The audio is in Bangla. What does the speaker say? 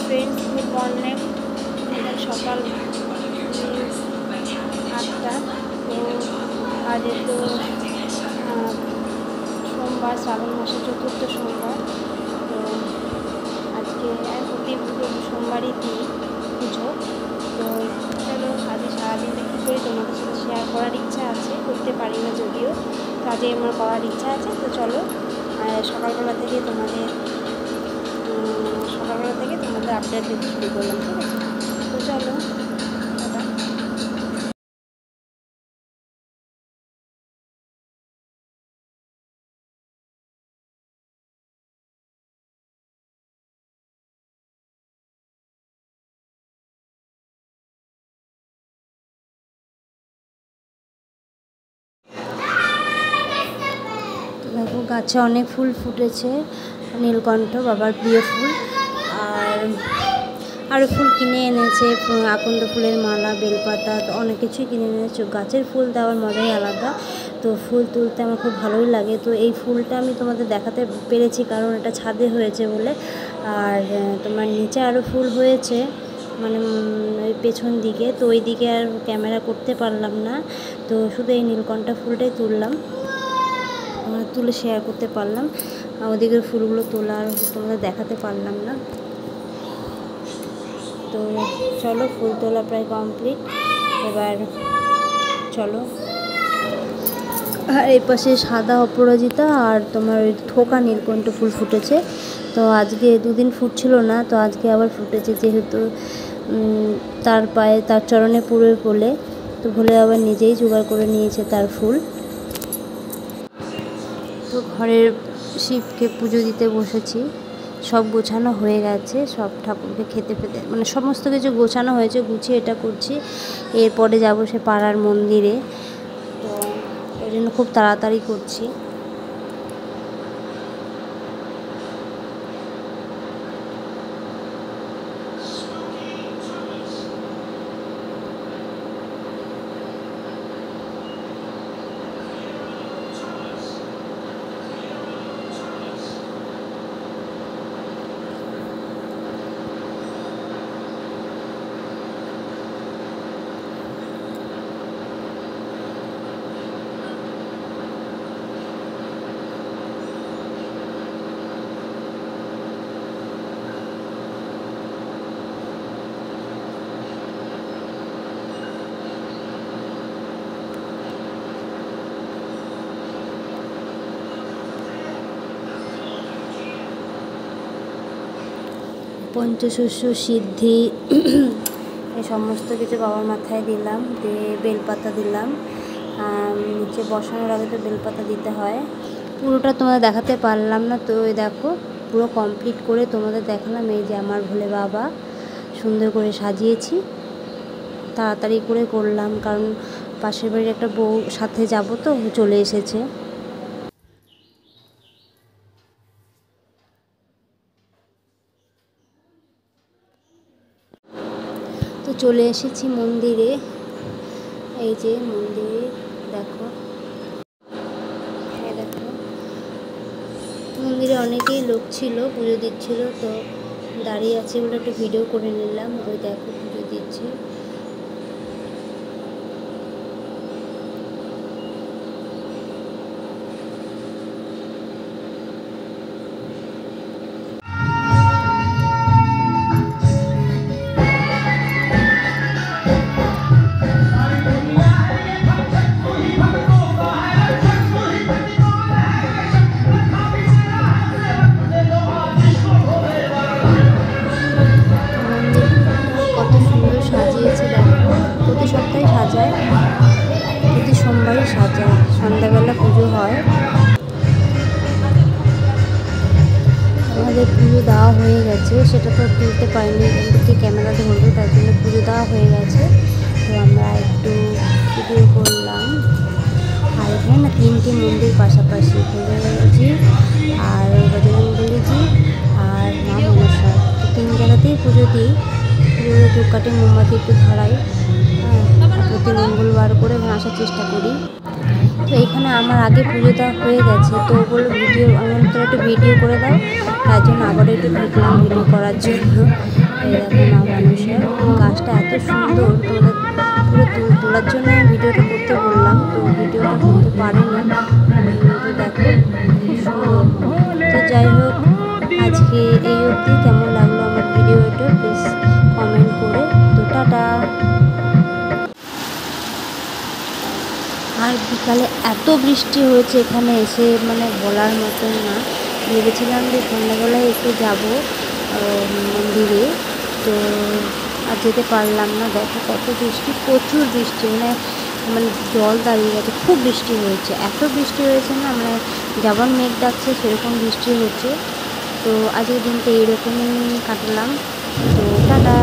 Friends, good morning. সকাল 8টা। তো আজ তো সোমবার, শ্রাবণ মাসের 4th সোমবার। তো আজকে প্রতি সোমবারই দিই পুজো। তো চলো আজকে সারাদিনটা কী করি তোমাদের সাথে শেয়ার করার ইচ্ছা আছে, করতে পারি না যদিও, তো আজকে আমার করার ইচ্ছা আছে। তো চলো সকালবেলা থেকে তোমাদের আপডেট দিতে শুরু করলাম, ঠিক আছে? তো চলো দেখো গাছে অনেক ফুল ফুটেছে, নীলকণ্ঠ বাবার প্রিয় ফুল। আর আরও ফুল কিনে এনেছে, আকন্দ ফুলের মালা, বেলপাতা, তো অনেক কিছুই কিনে এনেছে। গাছের ফুল দেওয়ার মজাই আলাদা। তো ফুল তুলতে আমার খুব ভালোই লাগে। তো এই ফুলটা আমি তোমাদের দেখাতে পেরেছি কারণ এটা ছাদে হয়েছে বলে। আর তোমার নিচে আরও ফুল হয়েছে, মানে ওই পেছন দিকে, তো ওই দিকে আর ক্যামেরা করতে পারলাম না। তো শুধু এই নীলকণ্ঠ ফুলটাই তুলে শেয়ার করতে পারলাম। ওদিকের ফুলগুলো তোলা আর তোমাদের দেখাতে পারলাম না। তো চলো ফুল তোলা প্রায় কমপ্লিট, এবার চলো। আর এই পাশে সাদা অপরাজিতা আর তোমার ওই থোকা নীলকণ্ঠ ফুল ফুটেছে। তো আজকে দুদিন ফুটছিল না, তো আজকে আবার ফুটেছে, যেহেতু তার পায়ে তার চরণে পুরো বলে, তো ভোলে আবার নিজেই জোগাড় করে নিয়েছে তার ফুল। তো ঘরের শিবকে পুজো দিতে বসেছি, সব গোছানো হয়ে গেছে, সব ঠাকুরকে খেতে মানে সমস্ত কিছু গোছানো হয়েছে, গুছিয়ে এটা করছি। এরপরে যাব সে পাড়ার মন্দিরে, তো ওই জন্য খুব তাড়াতাড়ি করছি। পঞ্চশস্য সিদ্ধি এই সমস্ত কিছু বাবার মাথায় দিলাম, দিয়ে বেলপাতা দিলাম। নিচে বসানোর আগে তো বেলপাতা দিতে হয়। পুরোটা তোমাদের দেখাতে পারলাম না, তো ওই দেখো পুরো কমপ্লিট করে তোমাদের দেখালাম। এই যে আমার ভোলে বাবা সুন্দর করে সাজিয়েছি, তাড়াতাড়ি করে করলাম কারণ পাশের বাড়ির একটা বউ সাথে যাব, তো চলে এসেছে। তো চলে এসেছি মন্দিরে, এই যে মন্দিরে দেখো, দেখো মন্দিরে অনেকেই লোক ছিল, পুজো দিচ্ছিল, তো দাঁড়িয়ে আছে বলে একটু ভিডিও করে নিলাম। ওই দেখো পুজো দিচ্ছে। প্রতি সপ্তাহে সাজায়, প্রতি সোমবারই সাজায়, সন্ধ্যাবেলা পুজো হয়। আমাদের পুজো দেওয়া হয়ে গেছে, সেটা তো তুলতে পারিনি, কিন্তু ক্যামেরাতে ধরবে, তার জন্য পুজো দেওয়া হয়ে গেছে। তো আমরা একটু ভিডিও করলাম। আর এখানে না 3টে মন্দির পাশাপাশি, ভোলেজি আর বজরংবলীজি আর মা মনসা, তো 3 জায়গাতেই পুজো দিই। পুজোতে ধূপকাঠি মোমবাতি একটু ধরাই, প্রতি মঙ্গলবার করে আসার চেষ্টা করি। তো এখানে আমার আগে পুজো দেওয়া হয়ে গেছে, তো বললো ভিডিও, আমার তো একটু ভিডিও করে দাও, তার জন্য আবারও একটু ঢুকলাম ভিডিও করার জন্য। এই দেখো মা মনসা গাছটা এত সুন্দর, তোমাদের পুরো তোলার জন্য ভিডিওটা করতে বললাম, তো ভিডিওটা করতে পারিনি। তো দেখো খুব সুন্দর। তো যাই হোক, আজকে এই অবধি। কেমন লাগলো আমার ভিডিওটা প্লিজ কমেন্ট করে। তো টাটা। আর বিকালে এত বৃষ্টি হয়েছে এখানে এসে, মানে বলার মতন না। ভেবেছিলাম যে সন্ধ্যাবেলায় একটু যাব মন্দিরে, তো আর যেতে পারলাম না। দেখো কত বৃষ্টি, প্রচুর বৃষ্টি, মানে জল দাঁড়িয়ে গেছে, খুব বৃষ্টি হয়েছে, এত বৃষ্টি হয়েছে না, মানে যেমন মেঘ ডাকছে সেরকম বৃষ্টি হচ্ছে। তো আজকের দিনটা এইরকমই কাটালাম। তো টাটা।